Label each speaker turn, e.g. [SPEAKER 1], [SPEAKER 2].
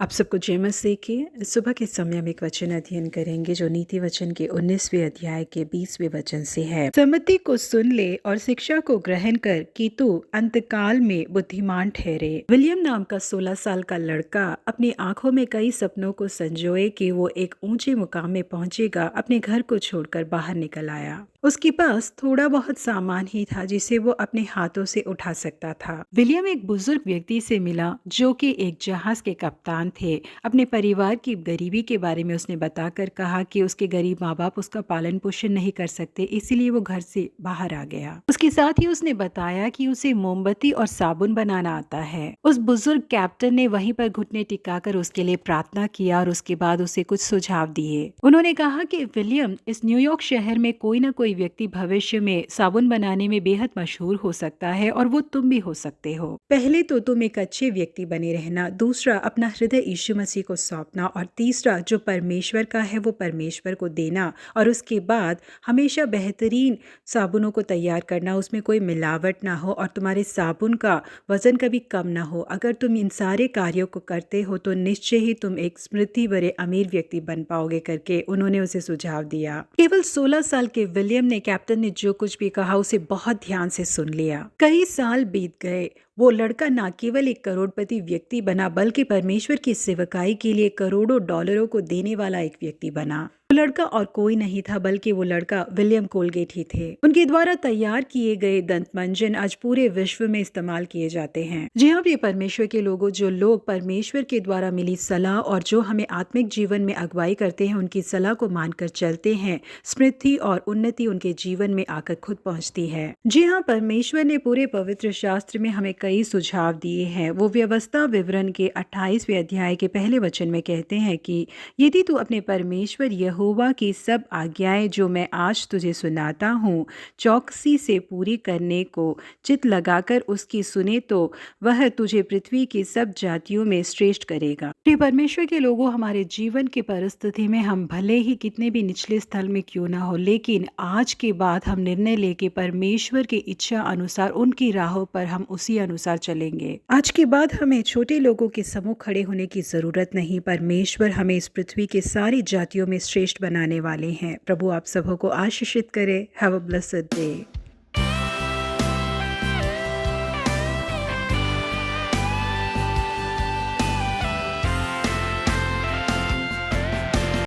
[SPEAKER 1] आप सबको जय मसीह की। सुबह के समय हम एक वचन अध्ययन करेंगे जो नीति वचन के 19वें अध्याय के 20वें वचन से है। सम्मति को सुन ले और शिक्षा को ग्रहण कर कि तू अंतकाल में बुद्धिमान ठहरे। विलियम नाम का 16 साल का लड़का अपनी आंखों में कई सपनों को संजोए कि वो एक ऊंचे मुकाम में पहुंचेगा, अपने घर को छोड़कर बाहर निकल आया। उसके पास थोड़ा बहुत सामान ही था जिसे वो अपने हाथों से उठा सकता था। विलियम एक बुजुर्ग व्यक्ति से मिला जो कि एक जहाज के कप्तान थे। अपने परिवार की गरीबी के बारे में उसने बताकर कहा कि उसके गरीब माँ बाप उसका पालन पोषण नहीं कर सकते, इसीलिए वो घर से बाहर आ गया। उसके साथ ही उसने बताया कि उसे मोमबत्ती और साबुन बनाना आता है। उस बुजुर्ग कैप्टन ने वहीं पर घुटने टिकाकर उसके लिए प्रार्थना किया और उसके बाद उसे कुछ सुझाव दिए। उन्होंने कहा कि विलियम, इस न्यूयॉर्क शहर में कोई न कोई व्यक्ति भविष्य में साबुन बनाने में बेहद मशहूर हो सकता है और वो तुम भी हो सकते हो। पहले तो तुम एक अच्छे व्यक्ति बने रहना, दूसरा अपना हृदय यीशु मसीह को सौंपना और तीसरा जो परमेश्वर का है वो परमेश्वर को देना, और उसके बाद हमेशा बेहतरीन साबुनों को तैयार करना, उसमें कोई मिलावट ना हो और तुम्हारे साबुन का वजन कभी कम ना हो। अगर तुम इन सारे कार्यों को करते हो तो निश्चय ही तुम एक स्मृति भरे अमीर व्यक्ति बन पाओगे करके उन्होंने उसे सुझाव दिया। केवल 16 साल के विलियम ने कैप्टन ने जो कुछ भी कहा उसे बहुत ध्यान से सुन लिया। कई साल बीत गए। वो लड़का न केवल एक करोड़पति व्यक्ति बना बल्कि परमेश्वर की सेवकाई के लिए करोड़ों डॉलरों को देने वाला एक व्यक्ति बना। वो लड़का और कोई नहीं था बल्कि वो लड़का विलियम कोलगेट ही थे। उनके द्वारा तैयार किए गए दंत मंजन आज पूरे विश्व में इस्तेमाल किए जाते हैं। जी हाँ प्रिय परमेश्वर के लोगों, जो लोग परमेश्वर के द्वारा मिली सलाह और जो हमें आत्मिक जीवन में अगुवाई करते हैं, उनकी सलाह को मानकर चलते हैं, समृद्धि और उन्नति उनके जीवन में आकर खुद पहुंचती है। जी हाँ, परमेश्वर ने पूरे पवित्र शास्त्र में हमें कई सुझाव दिए हैं। वो व्यवस्था विवरण के 28वें अध्याय के पहले वचन में कहते हैं कि यदि तू अपने परमेश्वर यहोवा की सब आज्ञाएं जो मैं आज तुझे सुनाता हूँ चौकसी से पूरी करने को चित लगाकर उसकी सुने तो वह तुझे पृथ्वी की सब जातियों में श्रेष्ठ करेगा। प्रिय परमेश्वर के लोगों, हमारे जीवन की परिस्थिति में हम भले ही कितने भी निचले स्थल में क्यों ना हो, लेकिन आज के बाद हम निर्णय लेके परमेश्वर की इच्छा अनुसार उनकी राहों पर हम उसी अनुसार चलेंगे। आज के बाद हमें छोटे लोगों के सम्मुख खड़े होने की जरूरत नहीं। परमेश्वर हमें इस पृथ्वी के सारी जातियों में श्रेष्ठ बनाने वाले हैं। प्रभु आप सबों को आशीषित करे। Have a blessed day.